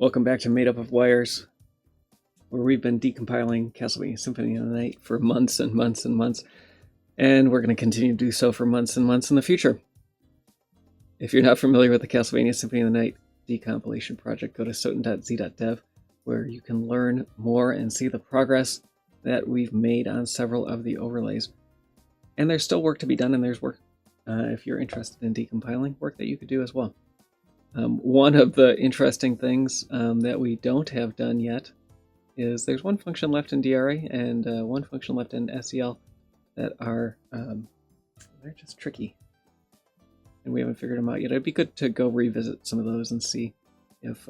Welcome back to Made Up of Wires, where we've been decompiling Castlevania Symphony of the Night for months and months and months, and we're going to continue to do so for months and months in the future. If you're not familiar with the Castlevania Symphony of the Night decompilation project, go to soten.z.dev, where you can learn more and see the progress that we've made on several of the overlays. And there's still work to be done, and there's work, if you're interested in decompiling, work that you could do as well. One of the interesting things that we don't have done yet is there's one function left in DRA and one function left in SEL that are they're just tricky, and we haven't figured them out yet. It'd be good to go revisit some of those and see if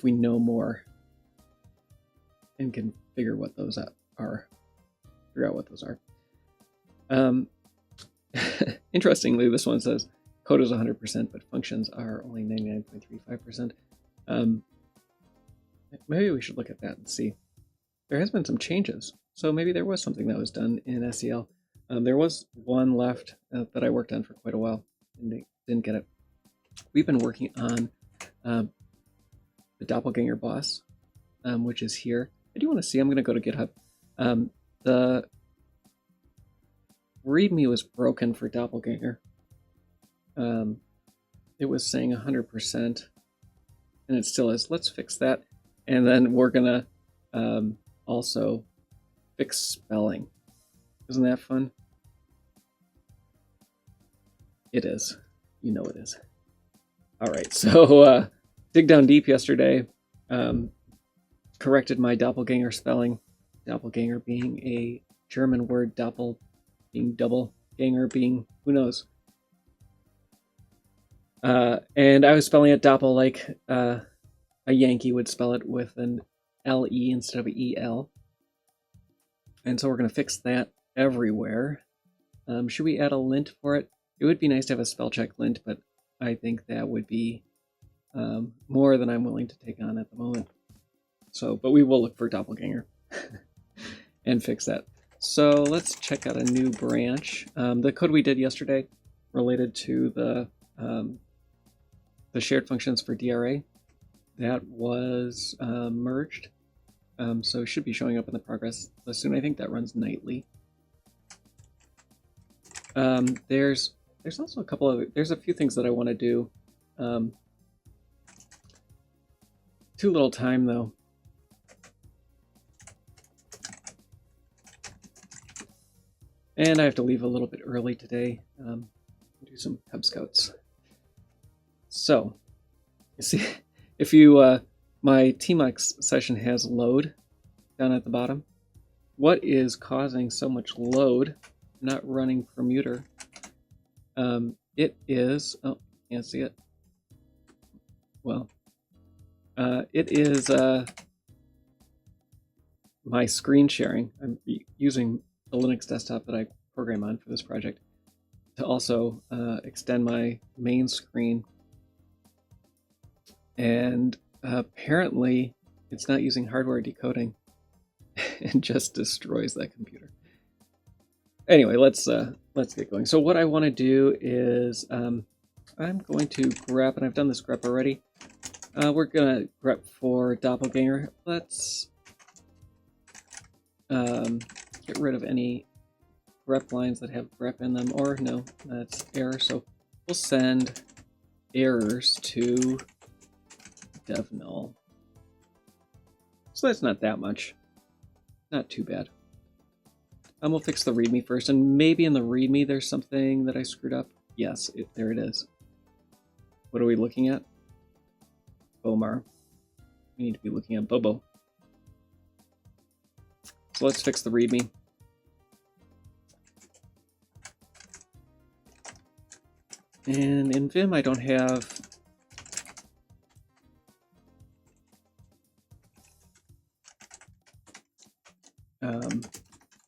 we know more and can figure what those are. Figure out what those are. Interestingly, this one says code is 100%, but functions are only 99.35%. Maybe we should look at that and see. There has been some changes, so maybe there was something that was done in SEL. There was one left that I worked on for quite a while and didn't get it. We've been working on the Doppleganger boss, which is here. I do want to see. I'm going to go to GitHub. The README was broken for Doppleganger. It was saying 100%, and it still is. Let's fix that, and then we're gonna also fix spelling. Isn't that fun? It is. You know it is. All right, so dig down deep yesterday. Corrected my Doppelganger spelling. Doppelganger being a German word, doppel being double, ganger being who knows. And I was spelling it doppel like a Yankee would spell it with an L-E instead of an E-L. And so we're going to fix that everywhere. Should we add a lint for it? It would be nice to have a spell check lint, but I think that would be more than I'm willing to take on at the moment. So, but we will look for Doppelganger and fix that. So let's check out a new branch. The code we did yesterday related to the shared functions for DRA, that was merged. So it should be showing up in the progress list soon. I think that runs nightly. There's also there's a few things that I want to do. Too little time though. And I have to leave a little bit early today. Do some Cub Scouts. So, you see, if you, my TMUX session has load down at the bottom. What is causing so much load, not running Permuter? It is, oh, can't see it. Well, it is my screen sharing. I'm using the Linux desktop that I program on for this project to also extend my main screen. And apparently it's not using hardware decoding and just destroys that computer. Anyway, let's get going. So what I want to do is I'm going to grep, and I've done this grep already. We're gonna grep for Doppelganger. Let's get rid of any grep lines that have grep in them, or no, that's error. So we'll send errors to dev null. So that's not that much. Not too bad. We'll fix the README first, and maybe in the README there's something that I screwed up. Yes, there it is. What are we looking at? Bomar. We need to be looking at Bobo. So let's fix the README. And in Vim I don't have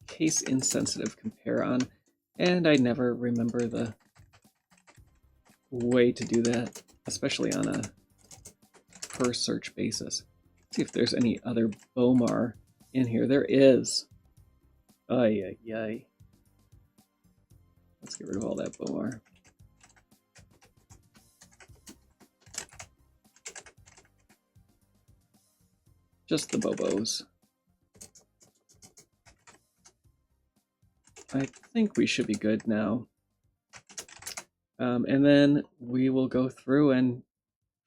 case insensitive compare on, and I never remember the way to do that, especially on a per search basis. Let's see if there's any other Bomar in here. There is. Ay, ay, ay. Let's get rid of all that Bomar. Just the Bobos. I think we should be good now. And then we will go through and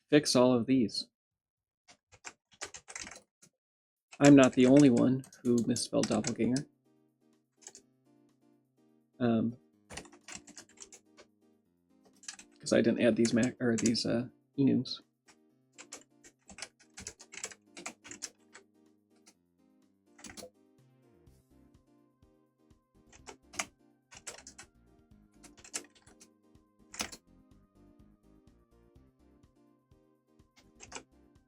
fix all of these. I'm not the only one who misspelled Doppelganger. Because I didn't add these enums.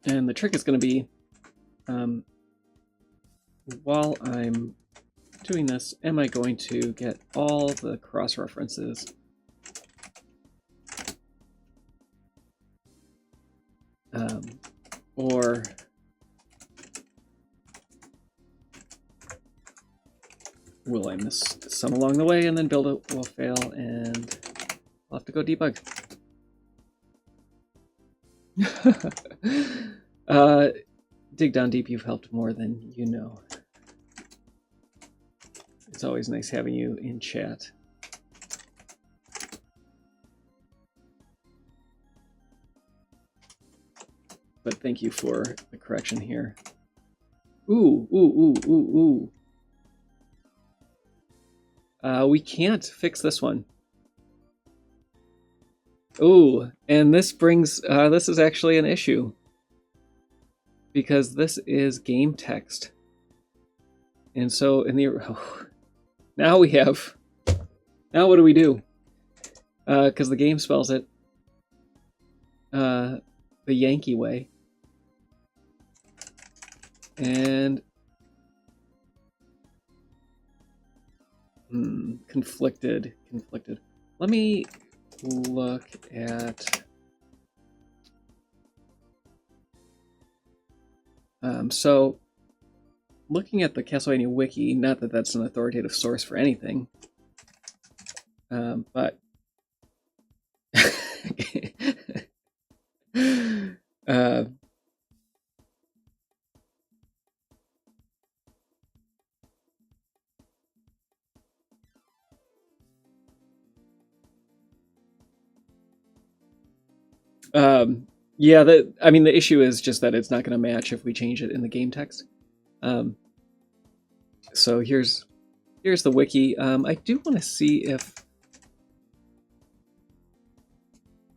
And the trick is going to be, while I'm doing this, am I going to get all the cross-references? Or will I miss some along the way and then build it will fail and I'll have to go debug? Dig down deep, you've helped more than you know. It's always nice having you in chat. But thank you for the correction here. Ooh, ooh, ooh, ooh, ooh. We can't fix this one. Ooh, and this brings, this is actually an issue. Because this is game text. And so in the, now we have, now what do we do? Because the game spells it the Yankee way. And conflicted. Let me look at so looking at the Castlevania wiki, not that that's an authoritative source for anything, but yeah, I mean, the issue is just that it's not going to match if we change it in the game text. So here's the wiki. I do want to see if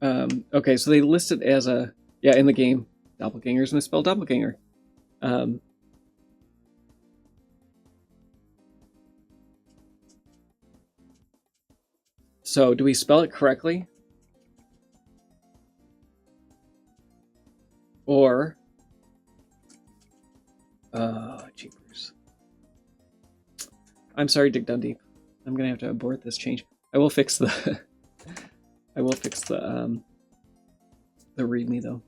okay, so they list it as a, yeah, in the game, Doppelganger's misspelled Doppelganger. So do we spell it correctly? Or, jeepers. I'm sorry, Dig Down Deep. I'm gonna have to abort this change. I will fix the, I will fix the README though.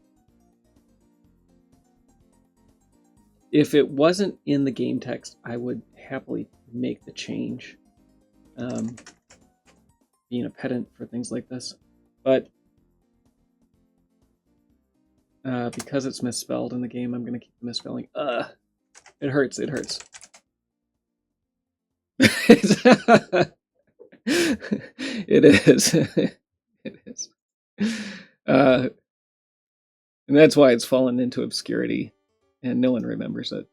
If it wasn't in the game text, I would happily make the change. Being a pedant for things like this, but because it's misspelled in the game, I'm gonna keep the misspelling. It hurts. It hurts. It is. It is. And that's why it's fallen into obscurity, and no one remembers it.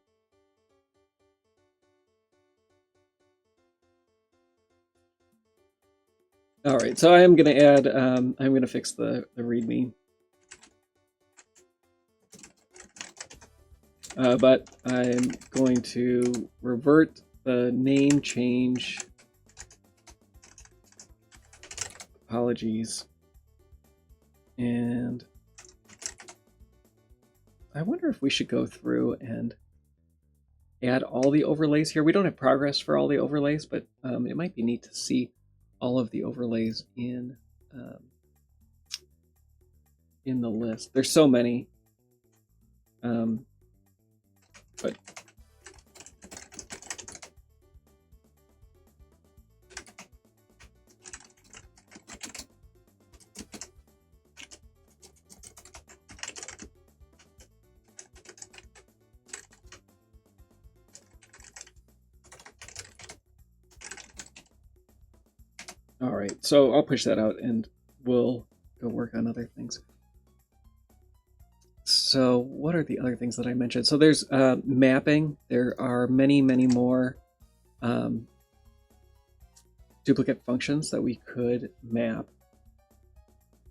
All right, so I am going to add. I'm going to fix the README. But I'm going to revert the name change. Apologies. And I wonder if we should go through and add all the overlays here. We don't have progress for all the overlays, but it might be neat to see all of the overlays in the list. There's so many. But All right, so I'll push that out and we'll go work on other things. So what are the other things that I mentioned? So there's mapping. There are many, many more duplicate functions that we could map.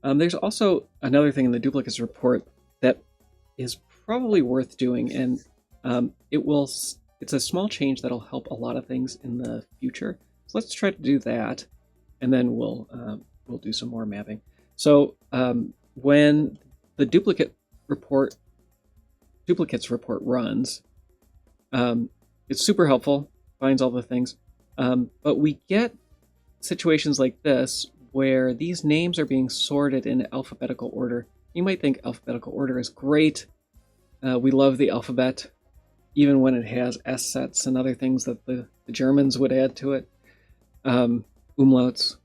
There's also another thing in the duplicates report that is probably worth doing, and it's a small change that'll help a lot of things in the future. So let's try to do that, and then we'll do some more mapping. So when the duplicates report runs, it's super helpful, finds all the things, but we get situations like this where these names are being sorted in alphabetical order. You might think alphabetical order is great. We love the alphabet, even when it has S sets and other things that the Germans would add to it. Umlauts.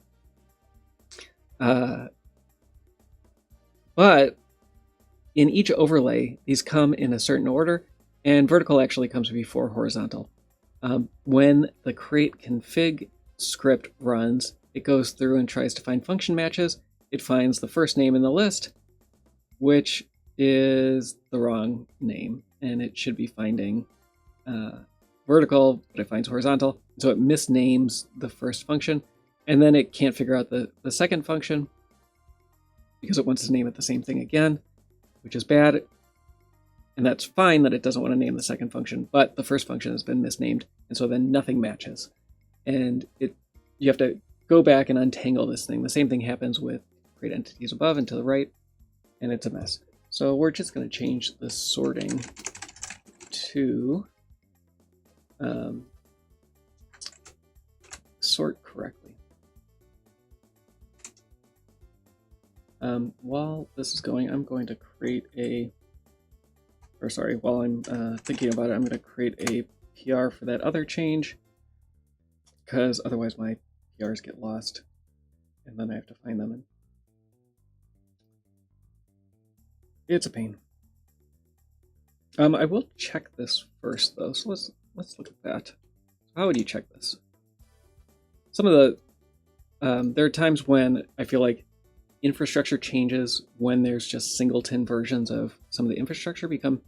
But in each overlay, these come in a certain order, and vertical actually comes before horizontal. When the create config script runs, it goes through and tries to find function matches. It finds the first name in the list, which is the wrong name, and it should be finding vertical, but it finds horizontal. So it misnames the first function, and then it can't figure out the second function because it wants to name it the same thing again, which is bad. And that's fine that it doesn't want to name the second function, but the first function has been misnamed, and so then nothing matches. And you have to go back and untangle this thing. The same thing happens with create entities above and to the right, and it's a mess. So we're just going to change the sorting to sort correctly. While this is going, I'm going to create while I'm thinking about it, I'm going to create a PR for that other change, because otherwise my PRs get lost, and then I have to find them, and it's a pain. I will check this first, though, so let's look at that. How would you check this? Some of the there are times when I feel like infrastructure changes when there's just singleton versions of some of the infrastructure become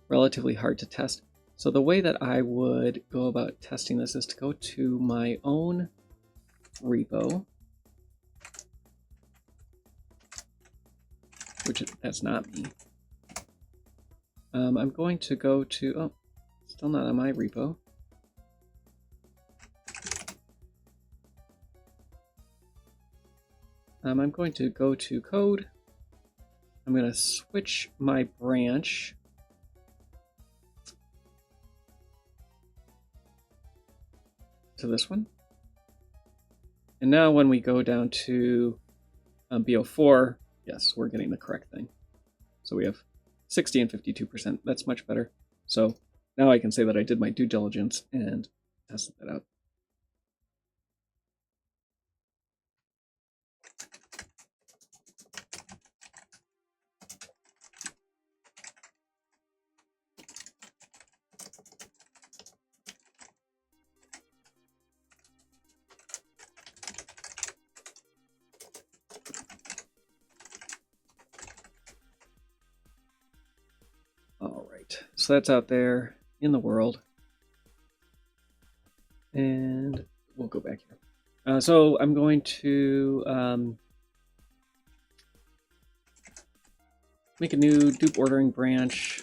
relatively hard to test. So the way that I would go about testing this is to go to my own repo, which that's not me. I'm going to go to, still not on my repo. I'm going to go to code. I'm going to switch my branch to this one. And now when we go down to BO4, yes, we're getting the correct thing. So we have 60 and 52%. That's much better. So now I can say that I did my due diligence and tested that out. All right, so that's out there in the world. And we'll go back here. So I'm going to make a new dupe ordering branch.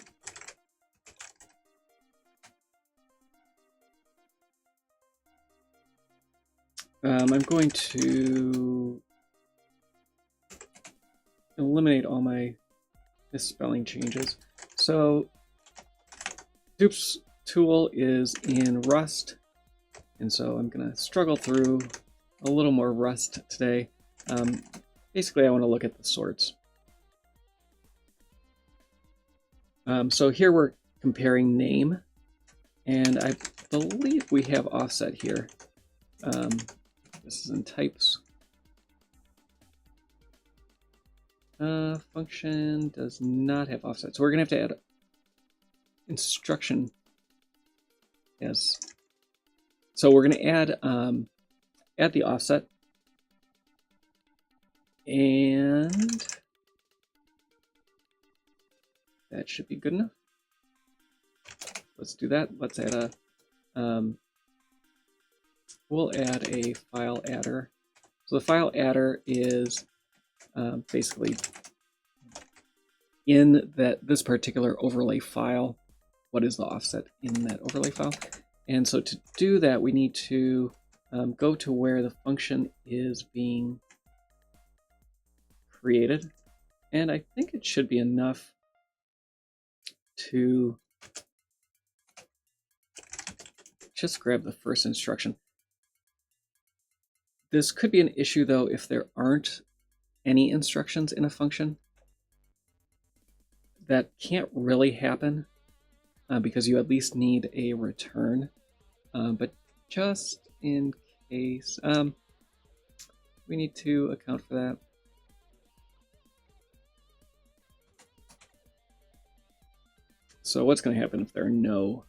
I'm going to eliminate all my misspelling changes. So dupes tool is in Rust, and so I'm going to struggle through a little more Rust today. Basically, I want to look at the sorts. So here we're comparing name, and I believe we have offset here. This is in types. Function does not have offset, so we're going to have to add instruction. Yes. So we're going to add the offset, And that should be good enough. Let's do that. Let's add a, we'll add a file adder. So the file adder is basically in this particular overlay file, what is the offset in that overlay file? And so to do that, we need to go to where the function is being created. And I think it should be enough to just grab the first instruction. This could be an issue, though, if there aren't any instructions in a function. That can't really happen because you at least need a return. But just in case, we need to account for that. So what's going to happen if there are no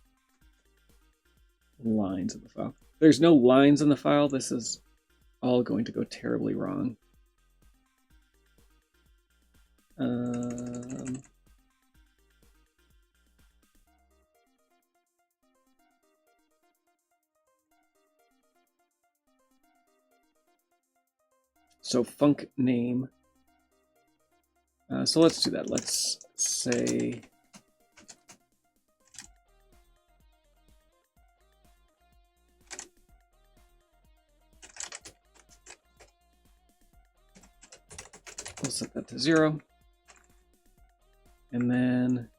lines in the file? If there's no lines in the file, this is all going to go terribly wrong. So func name. So let's do that. Let's say we'll set that to 0. And then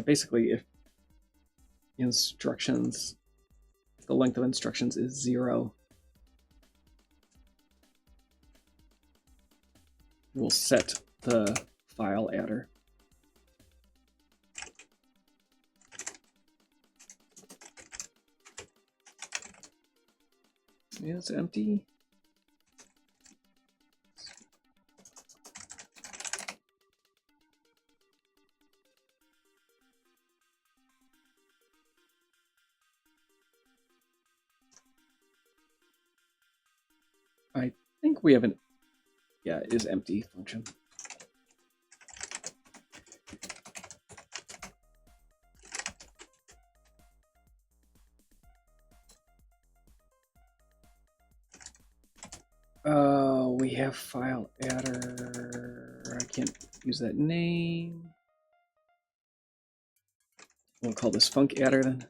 basically if instructions, the length of instructions is 0, we'll set the file adder. Yeah, it's empty. I think we have an, yeah, it is empty function. We have file adder. I can't use that name. We'll call this func adder then.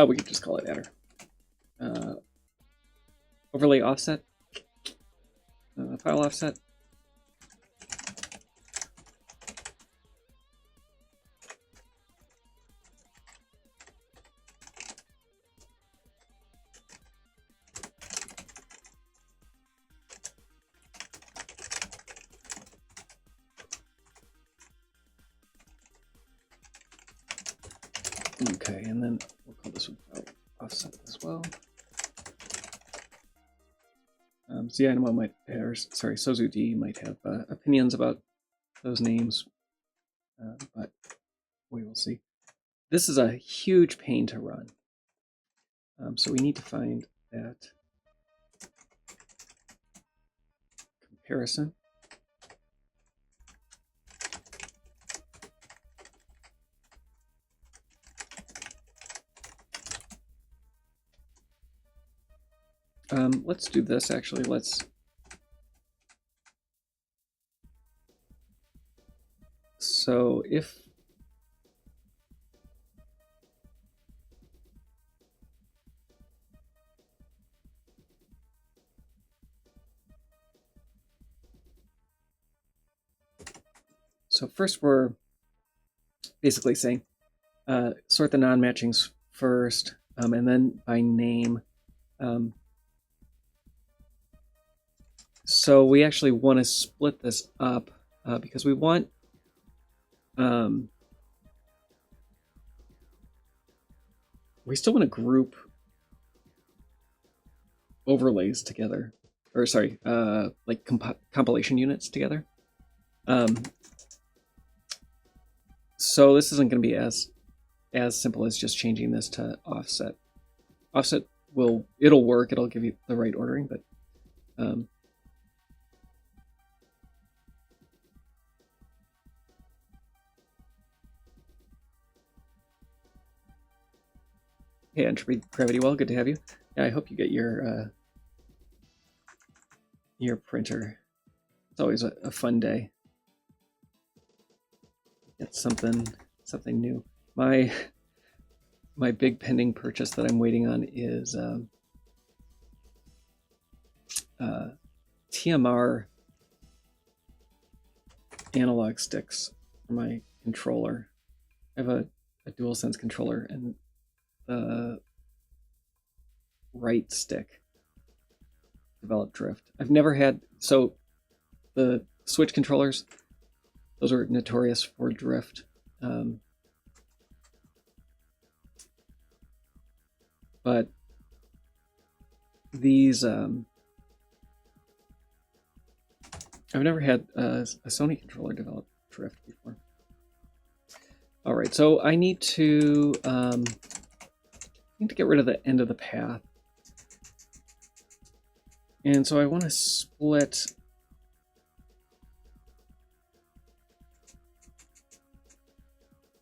We could just call it adder. Overlay offset. File offset. Okay, and then we'll call this one file offset as well. Zianimo might, or sorry, SozuD might have opinions about those names, but we will see. This is a huge pain to run, so we need to find that comparison. Let's do this actually. So if first we're basically saying sort the non-matchings first, and then by name. So we actually want to split this up because we want we still want to group overlays together, or sorry, like compilation units together. So this isn't going to be as simple as just changing this to offset. Offset it'll work. It'll give you the right ordering, but hey, Entropy Gravity Well, good to have you. Yeah, I hope you get your printer. It's always a fun day. Get something new. My big pending purchase that I'm waiting on is TMR analog sticks for my controller. I have a DualSense controller, and the right stick developed drift. I've never had, so the Switch controllers, those are notorious for drift. But these, I've never had a Sony controller develop drift before. All right, so I need to get rid of the end of the path. And so I want to split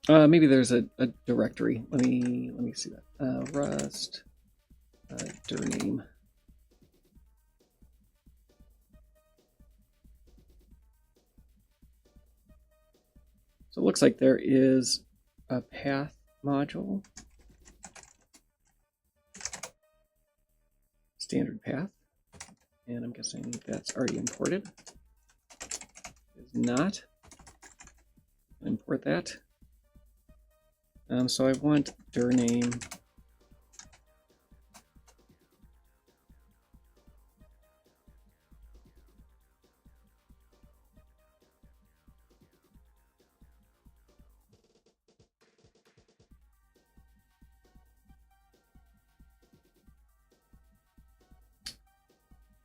maybe there's a directory. Let me see that. Rust dir name. So it looks like there is a path module, standard path, and I'm guessing that's already imported. It is not. Import that. So I want dir name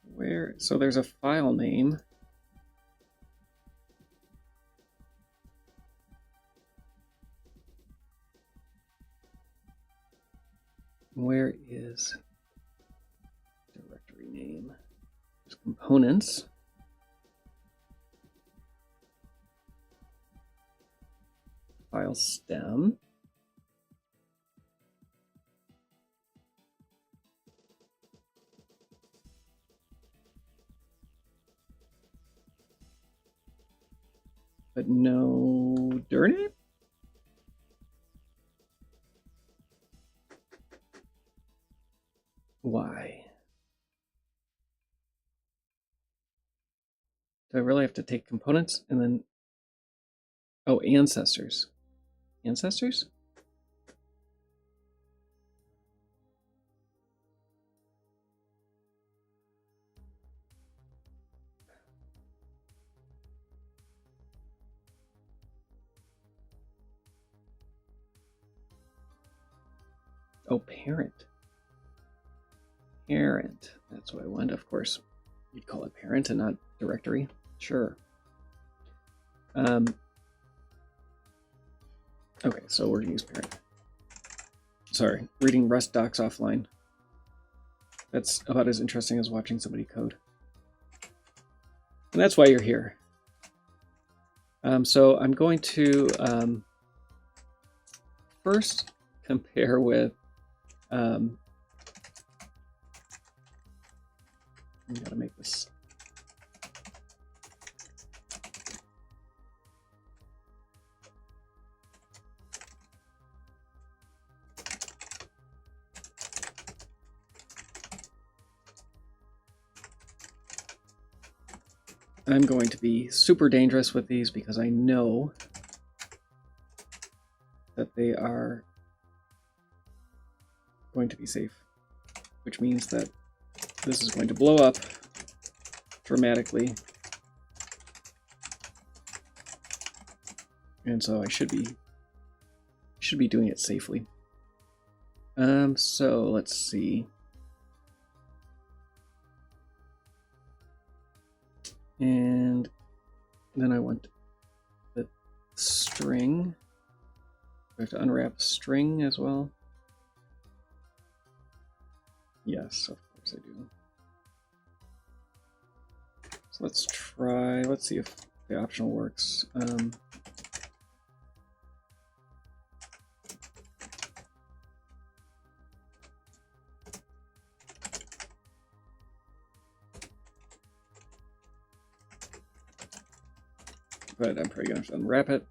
where, so there's a file name. Where is directory name? There's components. File stem. But no dir name? Why? Do I really have to take components and then... Oh, ancestors. Ancestors? Oh, parent. Parent. That's what I want, of course. You'd call it parent and not directory. Sure. Okay, so we're going to use parent. Sorry, reading Rust docs offline. That's about as interesting as watching somebody code. And that's why you're here. So I'm going to first compare with I'm gonna make this. I'm going to be super dangerous with these because I know that they are going to be safe, which means that this is going to blow up dramatically. And so I should be doing it safely. So let's see. And then I want the string we have to unwrap string as well? Yes, of course I do. So let's try, let's see if the optional works. But I'm probably going to unwrap it.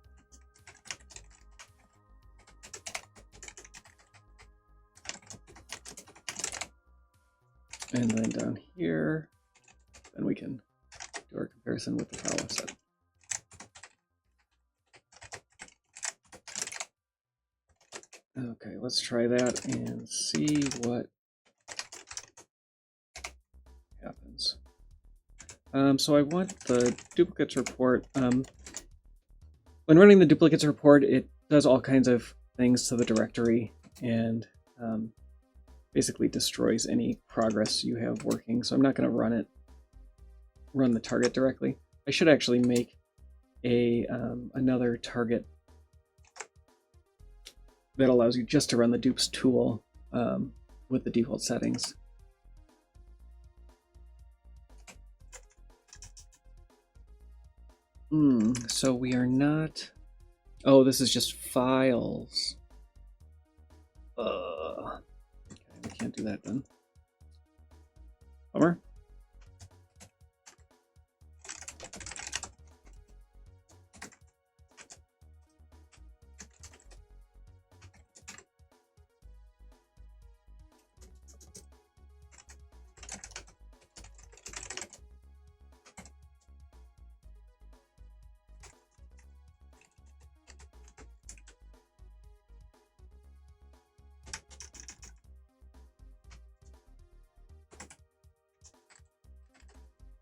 And then down here, then we can do our comparison with the file offset. Okay, let's try that and see what happens. So I want the duplicates report. When running the duplicates report, it does all kinds of things to the directory and basically destroys any progress you have working. So I'm not going to run the target directly. I should actually make a another target that allows you just to run the dupes tool with the default settings. So we are not... Oh, this is just files. Okay, we can't do that then. Bummer.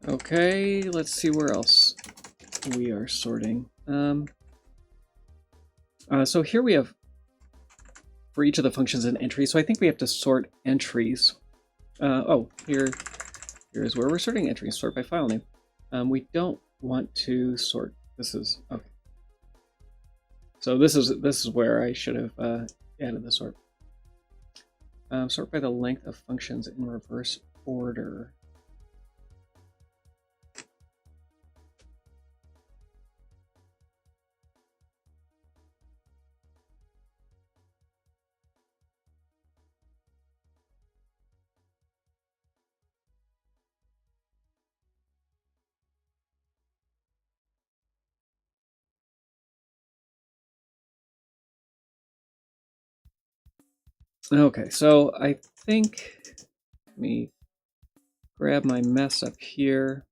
Okay, let's see where else we are sorting. So here we have, for each of the functions, an entry. So I think we have to sort entries. Here's where we're sorting entries. Sort by file name. We don't want to sort. This is okay. So this is where I should have added the sort. Sort by the length of functions in reverse order. Okay, so I think, let me grab my mess up here.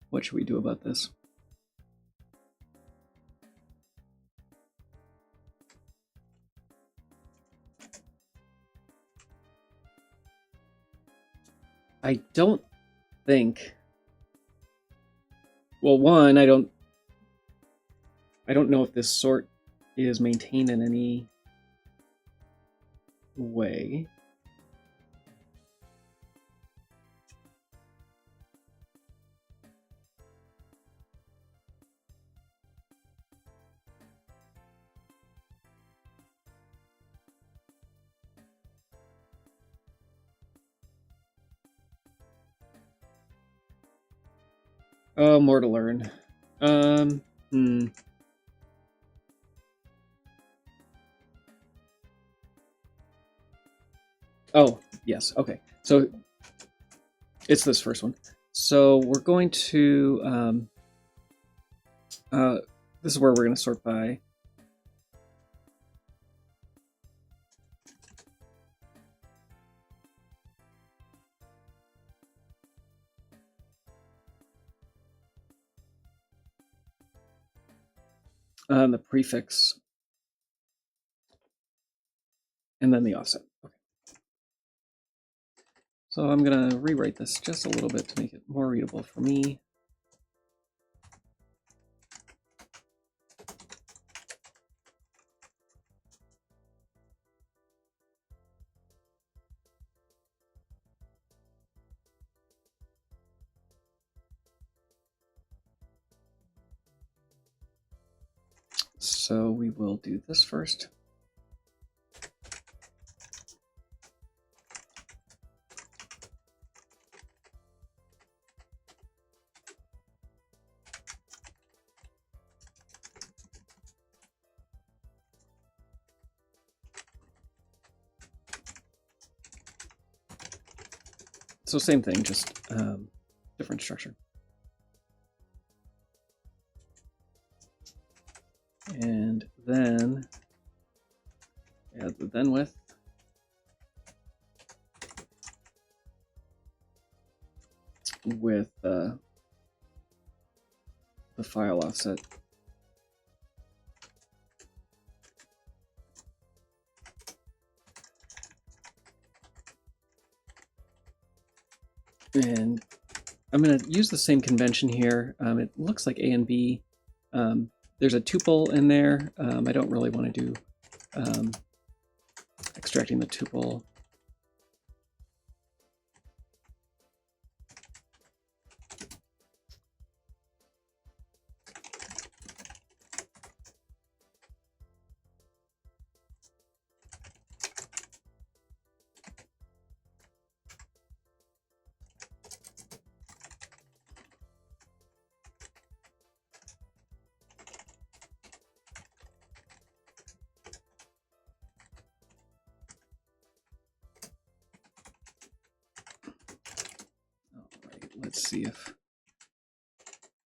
What should we do about this? I don't think. Well, one, I don't know if this sort is maintained in any way. Oh, more to learn. Oh, yes, okay. So it's this first one. So we're going to, this is where we're going to sort by. The prefix. And then the offset. Okay. So I'm going to rewrite this just a little bit to make it more readable for me. So we will do this first. So same thing, just different structure. And then add the then with. With the file offset. And I'm going to use the same convention here. It looks like A and B. There's a tuple in there. I don't really want to do extracting the tuple. Let's see if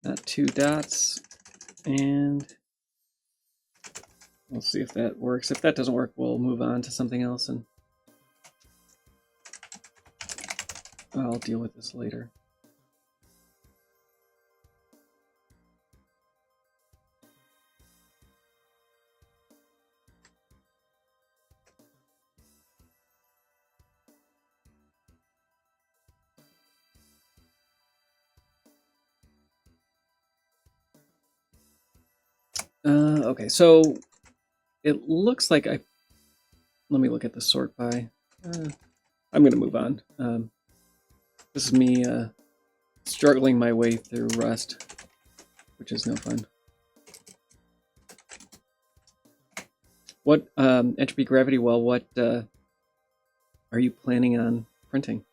that 2 dots, and we'll see if that works. If that doesn't work, we'll move on to something else, and I'll deal with this later. Okay, so it looks like let me look at the sort by. I'm going to move on. This is me struggling my way through Rust, which is no fun. What entropy gravity well, what are you planning on printing?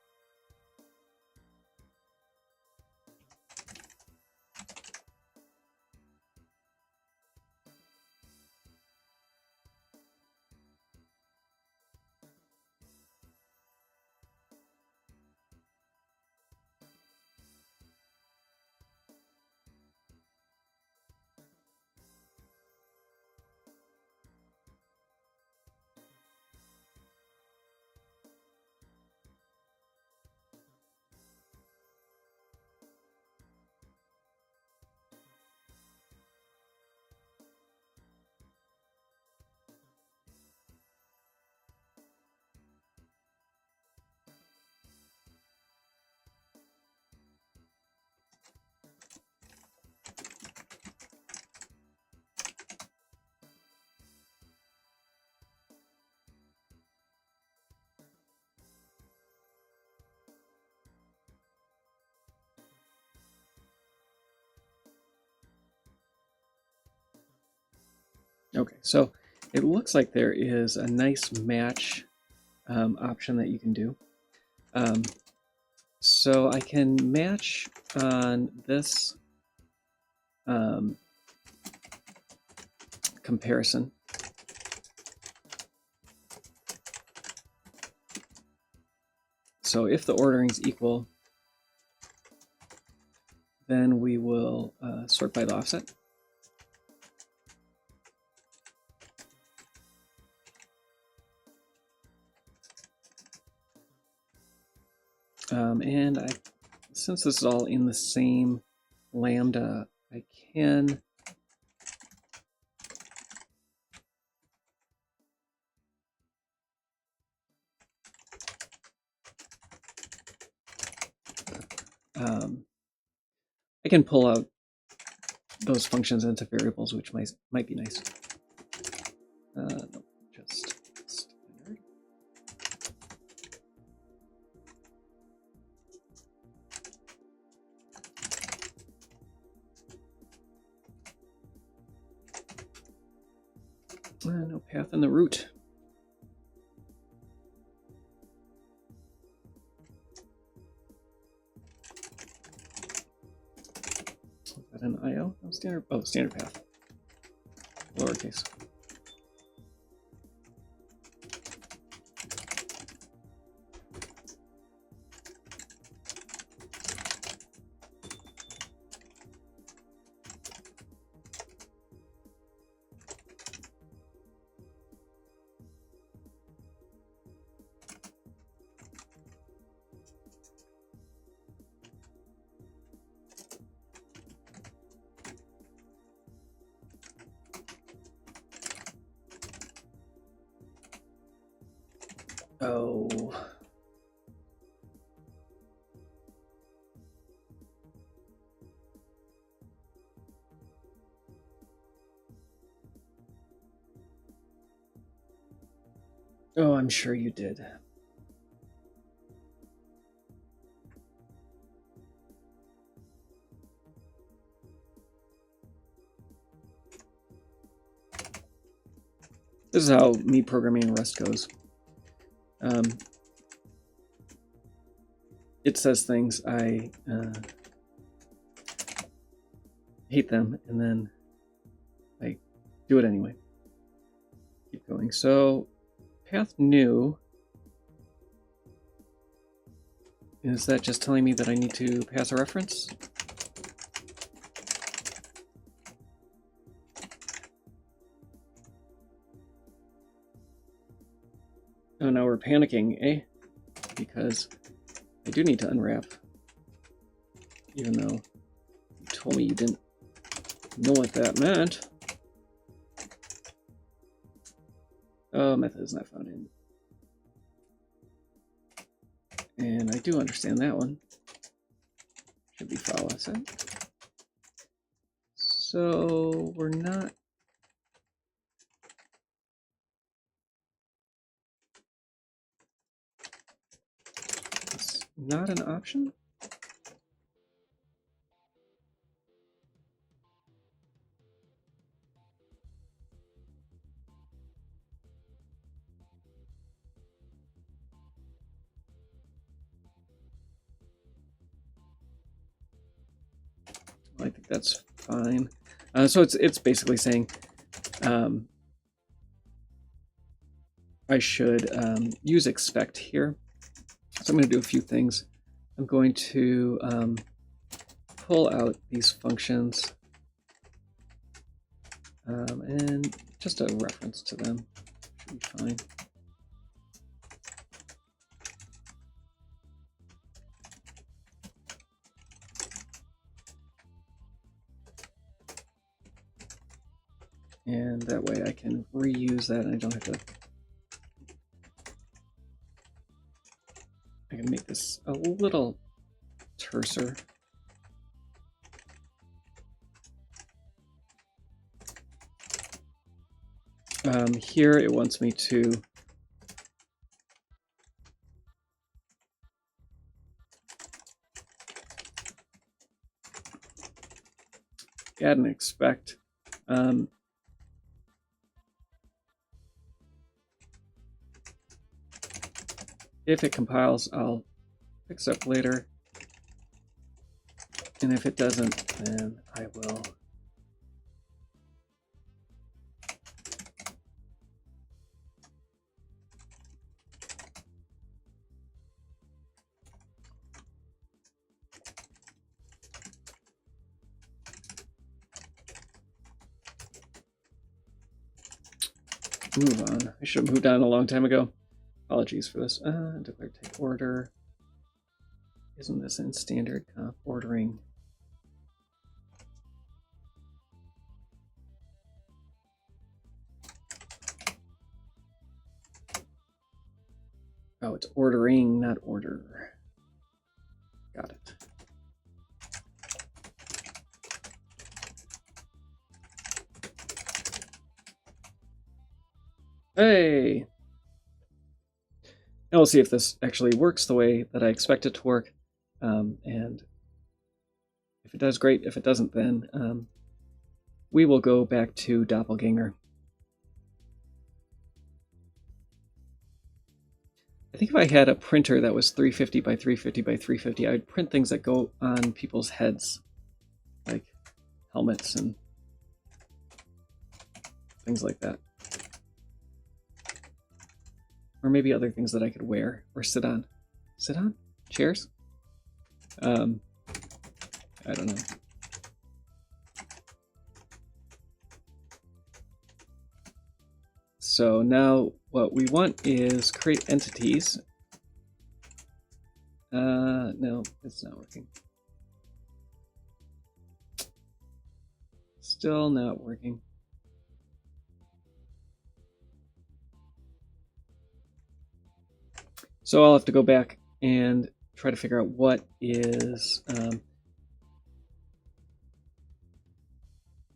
Okay, so it looks like there is a nice match option that you can do. So I can match on this comparison. So if the ordering is equal, then we will sort by the offset. And since this is all in the same lambda, I can pull out those functions into variables, which might be nice. No, just standard. No path in the root. Is that an IO? No, standard. Oh, standard path. Lowercase. Oh. Oh, I'm sure you did. This is how me programming in Rust goes. It says things, I hate them, and then I do it anyway. Keep going. So, path new. Is that just telling me that I need to pass a reference? Oh, now we're panicking, eh? Because I do need to unwrap. Even though you told me you didn't know what that meant. Oh, method is not found in. And I do understand that one. Should be file asset. So we're not. It's not an option. I think that's fine. So it's basically saying I should use expect here. So I'm going to do a few things. I'm going to pull out these functions and just a reference to them should be fine. And that way I can reuse that and I don't have to. I can make this a little terser. Here it wants me to add and expect. If it compiles, I'll fix up later. And if it doesn't, then I will move on. I should have moved on a long time ago. Apologies for this. Declare type order. Isn't this in standard comp ordering? Oh, it's ordering, not order. Got it. Hey! Now we'll see if this actually works the way that I expect it to work. And if it does, great. If it doesn't, then we will go back to Doppleganger. I think if I had a printer that was 350 by 350 by 350, I would print things that go on people's heads, like helmets and things like that. Or maybe other things that I could wear or sit on. Sit on? Chairs? I don't know. So now what we want is create entities. No, it's not working. Still not working. So I'll have to go back and try to figure out what is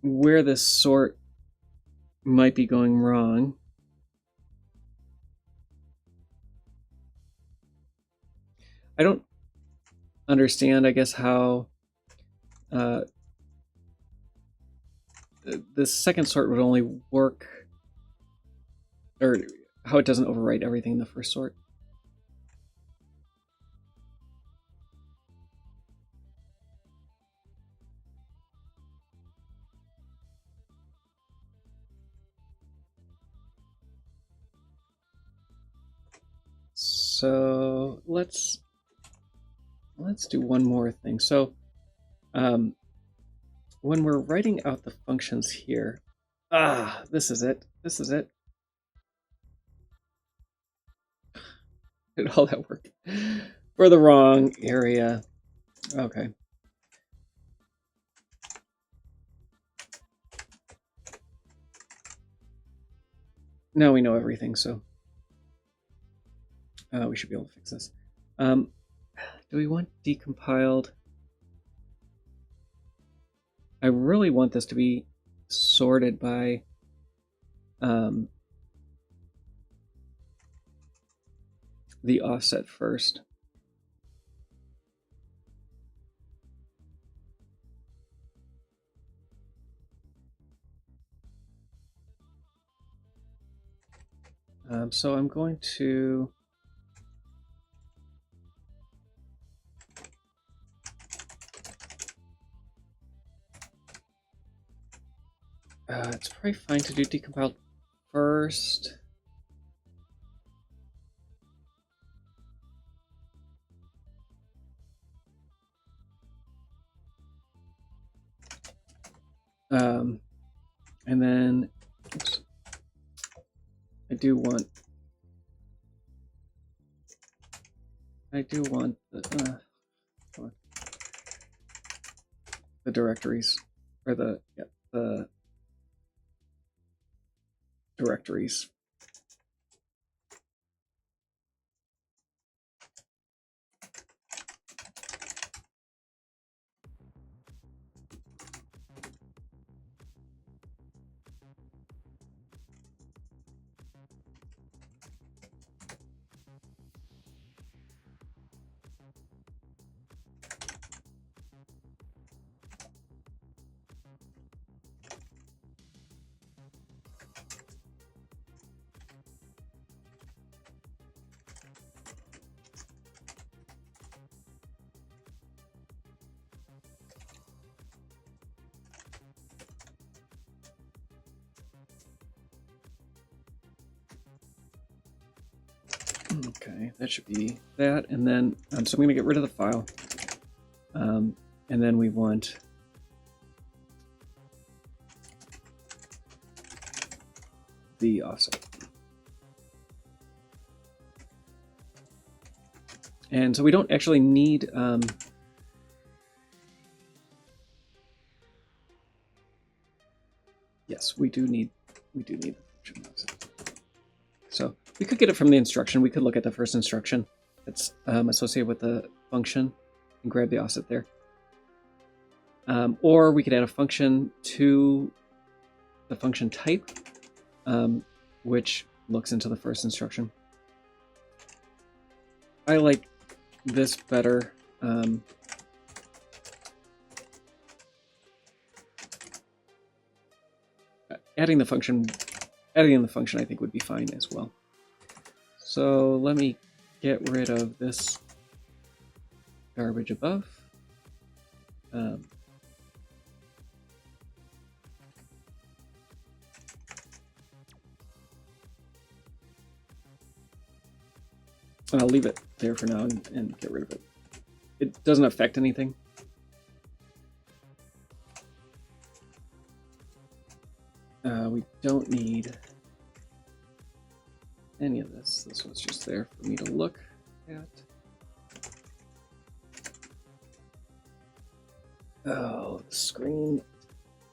where this sort might be going wrong. I don't understand, I guess, how the second sort would only work, or how it doesn't overwrite everything in the first sort. So let's do one more thing. So when we're writing out the functions here, this is it. This is it. Did all that work for the wrong area? Okay. Now we know everything, so we should be able to fix this. Do we want decompiled? I really want this to be sorted by the offset first. So I'm going to it's probably fine to do decompiled first. And then, oops, I do want the directories, or the directories. Okay, that should be that, and then so I'm going to get rid of the file, and then we want the offset, and so we don't actually need yes, we do need the function offset. So we could get it from the instruction. We could look at the first instruction that's associated with the function and grab the offset there. Or we could add a function to the function type, which looks into the first instruction. I like this better. Adding in the function I think would be fine as well. So let me get rid of this garbage above. I'll leave it there for now and get rid of it. It doesn't affect anything. We don't need any of this. This one's just there for me to look at. Oh, the screen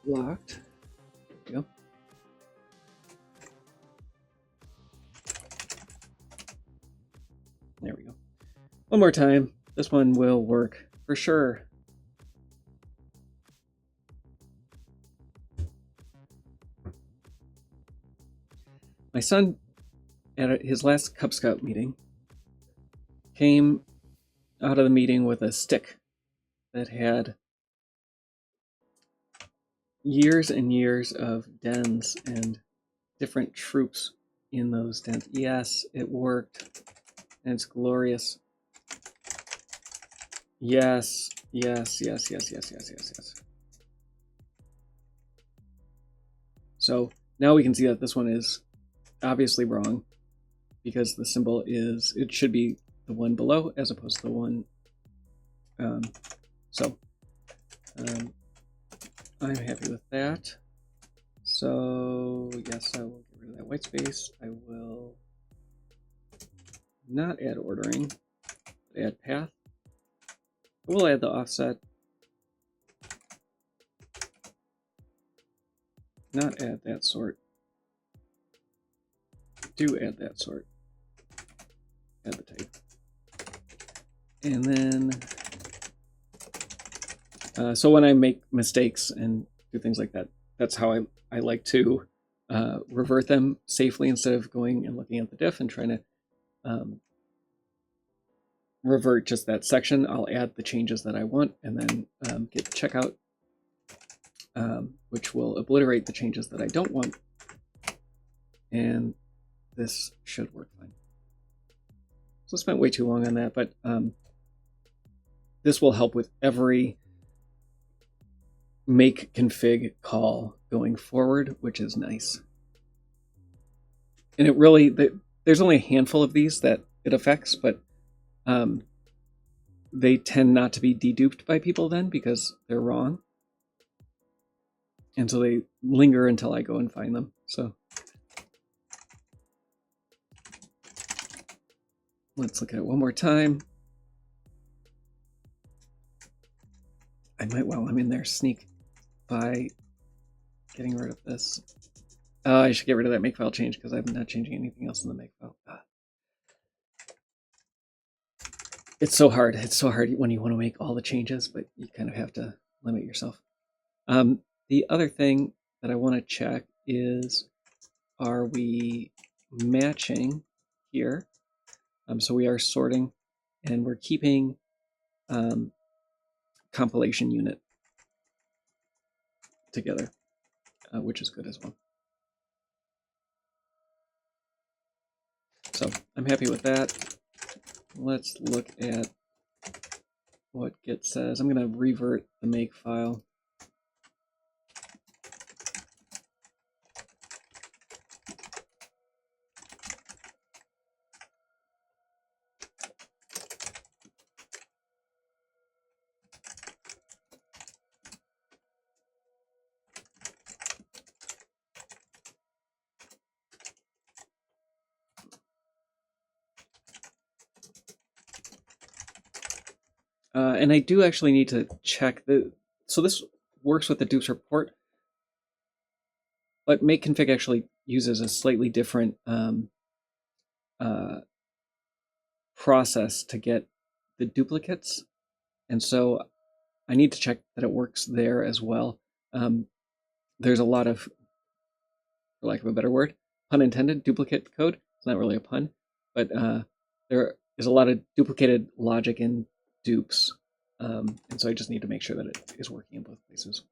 locked. There we go. There we go. One more time. This one will work for sure. My son, at his last Cub Scout meeting, came out of the meeting with a stick that had years and years of dens and different troops in those dens. Yes, it worked. And it's glorious. Yes, yes, yes, yes, yes, yes, yes, yes. So now we can see that this one is obviously wrong because the symbol is, it should be the one below as opposed to the one. I'm happy with that. So yes, I will get rid of that white space. I will not add ordering, but add path. We'll add the offset. Not add that sort. Do add that sort. Add the type. And then, so when I make mistakes and do things like that, that's how I like to revert them safely instead of going and looking at the diff and trying to revert just that section. I'll add the changes that I want and then get checkout, which will obliterate the changes that I don't want. And this should work fine. So I spent way too long on that, but this will help with every make config call going forward, which is nice. And it really, there's only a handful of these that it affects, but they tend not to be deduped by people then because they're wrong. And so they linger until I go and find them. So let's look at it one more time. I might, while I'm in there, sneak by getting rid of this. I should get rid of that makefile change because I'm not changing anything else in the makefile. It's so hard. It's so hard when you want to make all the changes, but you kind of have to limit yourself. The other thing that I want to check is, are we matching here? So we are sorting, and we're keeping compilation unit together, which is good as well. So I'm happy with that. Let's look at what Git says. I'm going to revert the make file. And I do actually need to check so this works with the dups report, but make config actually uses a slightly different process to get the duplicates. And so I need to check that it works there as well. There's a lot of, for lack of a better word, pun intended, duplicate code. It's not really a pun, but there is a lot of duplicated logic in dupes. And so I just need to make sure that it is working in both places.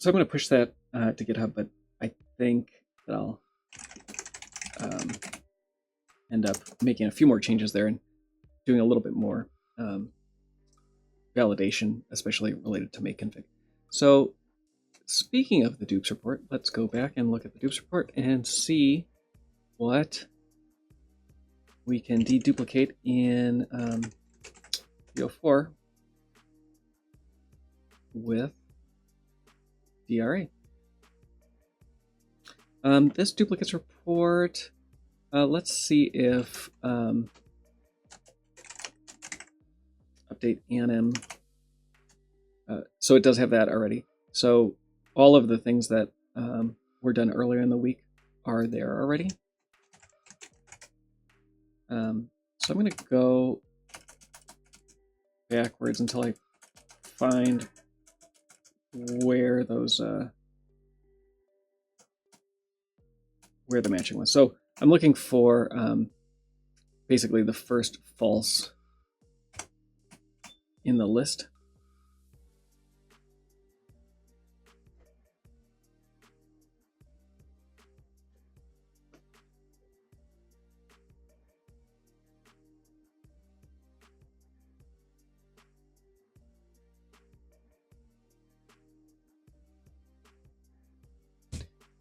So I'm going to push that to GitHub, but I think that I'll end up making a few more changes there and doing a little bit more validation, especially related to make config. So speaking of the dupes report, let's go back and look at the dupes report and see what we can deduplicate in 304 with DRA. This duplicates report, let's see if update anim. So it does have that already. So all of the things that were done earlier in the week are there already. So I'm going to go backwards until I find where those where the matching was. So I'm looking for basically the first false in the list.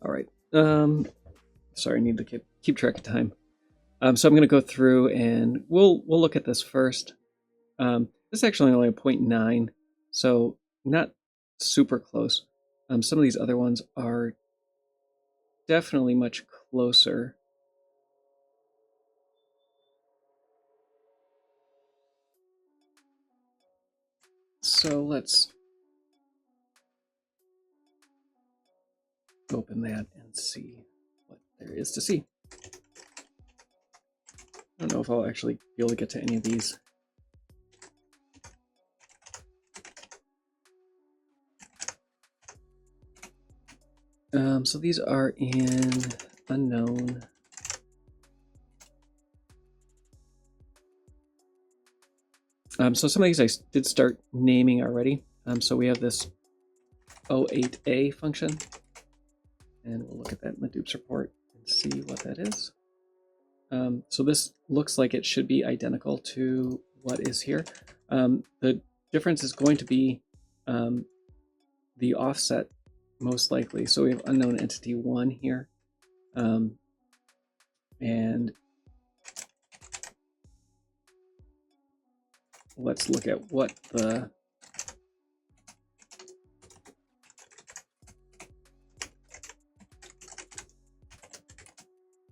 All right. Sorry, I need to keep track of time. So I'm going to go through and we'll look at this first. This is actually only a 0.9, so not super close. Some of these other ones are definitely much closer. So let's open that and see what there is to see. I don't know if I'll actually be able to get to any of these. So these are in unknown. So some of these I did start naming already. So we have this O8A function, and we'll look at that in the dupes report and see what that is. So this looks like it should be identical to what is here. The difference is going to be the offset, most likely. So we have unknown entity 1 here. And let's look at what the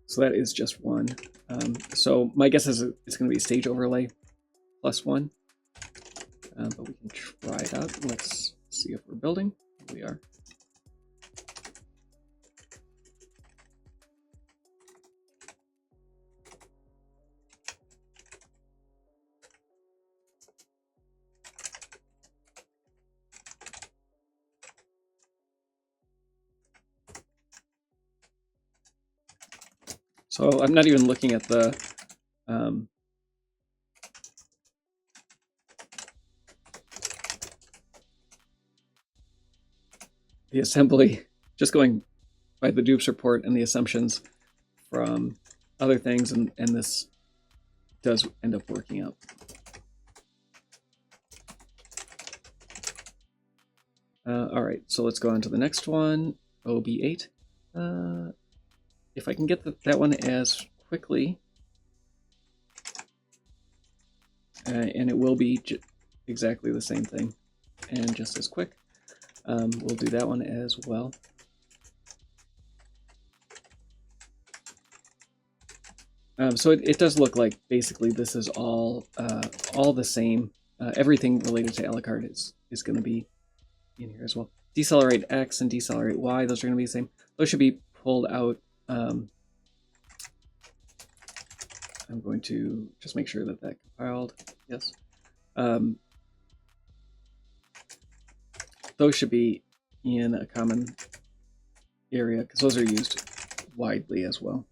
so that is just 1. So my guess is it's going to be stage overlay plus 1. But we can try it out. Let's see if we're building. We are. So I'm not even looking at the assembly, just going by the dupes report and the assumptions from other things, and this does end up working out. All right, so let's go on to the next one, OB8. If I can get that one as quickly, and it will be exactly the same thing and just as quick, we'll do that one as well. So it does look like basically this is all the same. Everything related to a la carte is going to be in here as well. Decelerate X and decelerate Y, those are going to be the same. Those should be pulled out. I'm going to just make sure that compiled. Yes. Those should be in a common area because those are used widely as well.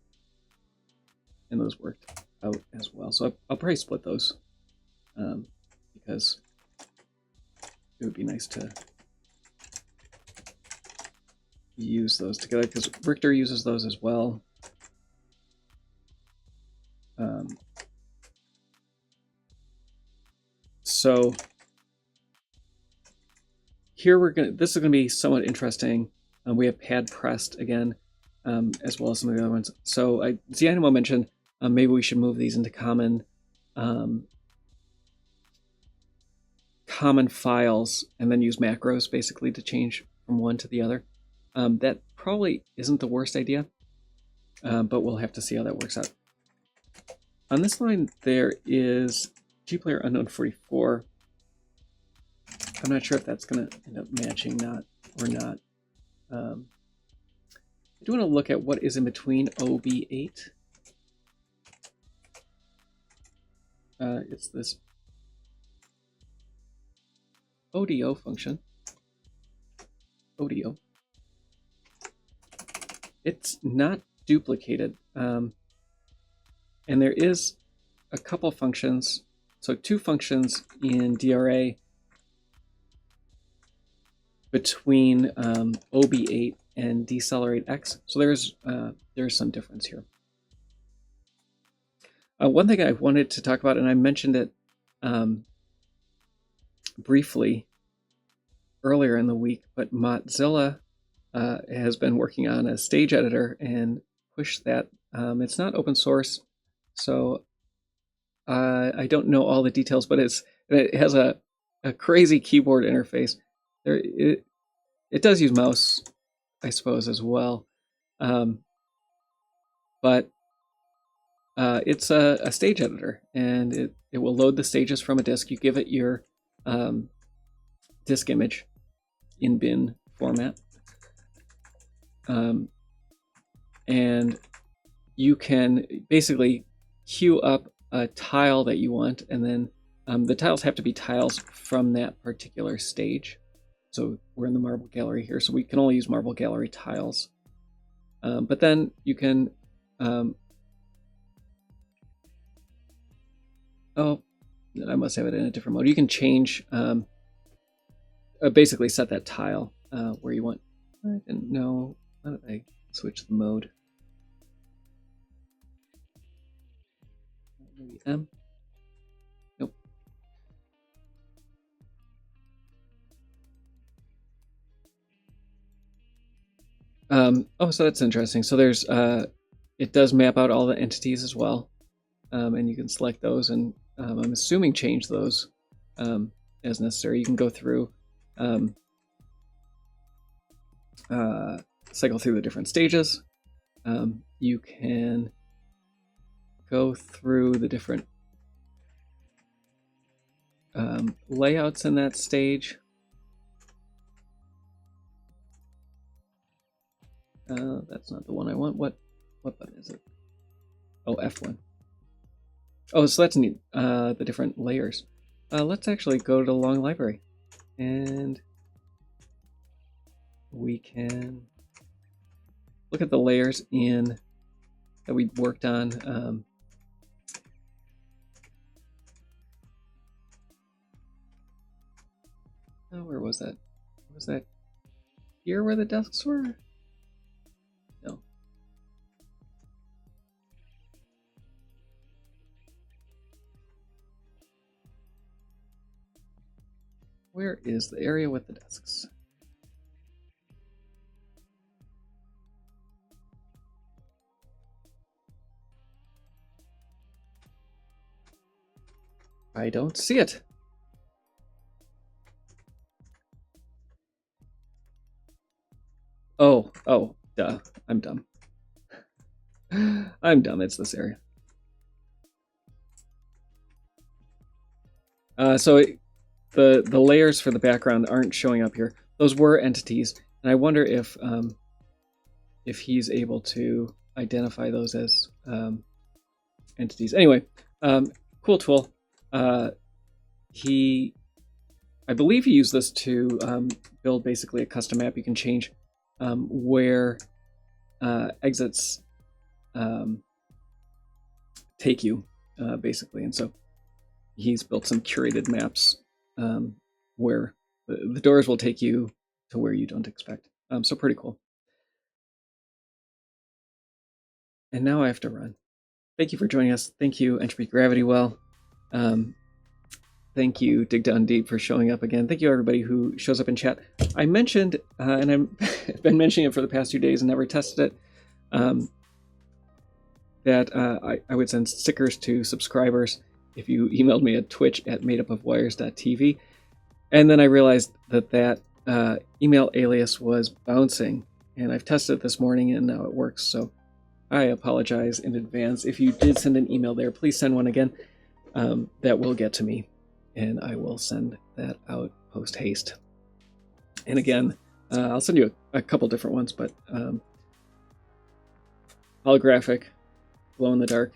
And those worked out as well. So I'll probably split those because it would be nice to use those together because Richter uses those as well. So here this is gonna be somewhat interesting. We have pad pressed again, as well as some of the other ones. So Zianimo mentioned maybe we should move these into common files and then use macros basically to change from one to the other. That probably isn't the worst idea, but we'll have to see how that works out. On this line, there is gplayer unknown 44. I'm not sure if that's going to end up matching or not. I do want to look at what is in between OB8. It's this ODO function. ODO. It's not duplicated. And there is a couple functions, so 2 functions in DRA between OB8 and decelerate X. So there's some difference here. One thing I wanted to talk about, and I mentioned it briefly earlier in the week, but Mozilla has been working on a stage editor and pushed that. It's not open source, so I don't know all the details, but it has a crazy keyboard interface. It does use mouse, I suppose, as well, but it's a stage editor, and it will load the stages from a disk. You give it your disk image in bin format, and you can basically queue up a tile that you want, and then the tiles have to be tiles from that particular stage. So we're in the Marble Gallery here, so we can only use Marble Gallery tiles. But then you can... oh, I must have it in a different mode. You can change, basically set that tile where you want. I didn't know. How did I switch the mode? Maybe M? Nope. Oh, so that's interesting. So there's, it does map out all the entities as well. And you can select those, and I'm assuming change those as necessary. You can go through, cycle through the different stages. You can go through the different layouts in that stage. That's not the one I want. What button is it? Oh, F1. Oh, so that's neat. The different layers. Let's actually go to the long library, and we can look at the layers that we worked on. Oh, where was that? Was that here where the desks were? No. Where is the area with the desks? I don't see it. Oh, duh. I'm dumb. I'm dumb. It's this area. So the layers for the background aren't showing up here. Those were entities, and I wonder if he's able to identify those as entities. Anyway, cool tool. I believe he used this to build basically a custom map. You can change where exits take you, basically, and so he's built some curated maps where the doors will take you to where you don't expect. So pretty cool. And now I have to run. Thank you for joining us. Thank you, Entropy Gravity Well. Thank you, Dig Down Deep, for showing up again. Thank you, everybody who shows up in chat. I mentioned, and I've been mentioning it for the past 2 days and never tested it, that I would send stickers to subscribers if you emailed me at twitch@madeupofwires.tv. And then I realized that email alias was bouncing, and I've tested it this morning and now it works. So I apologize in advance. If you did send an email there, please send one again. That will get to me, and I will send that out post haste. And again, I'll send you a couple different ones, but holographic, glow in the dark,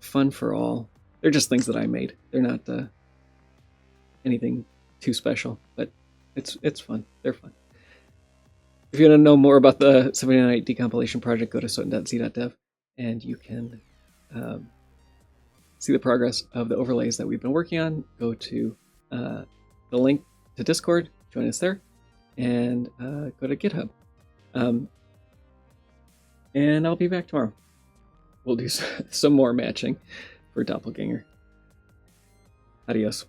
fun for all. They're just things that I made. They're not anything too special, but it's fun. They're fun. If you want to know more about the Symphony of the Night decompilation project, go to soten.z.dev, and you can see the progress of the overlays that we've been working on. Go to the link to Discord, join us there, and go to GitHub. And I'll be back tomorrow. We'll do some more matching for Doppleganger. Adios.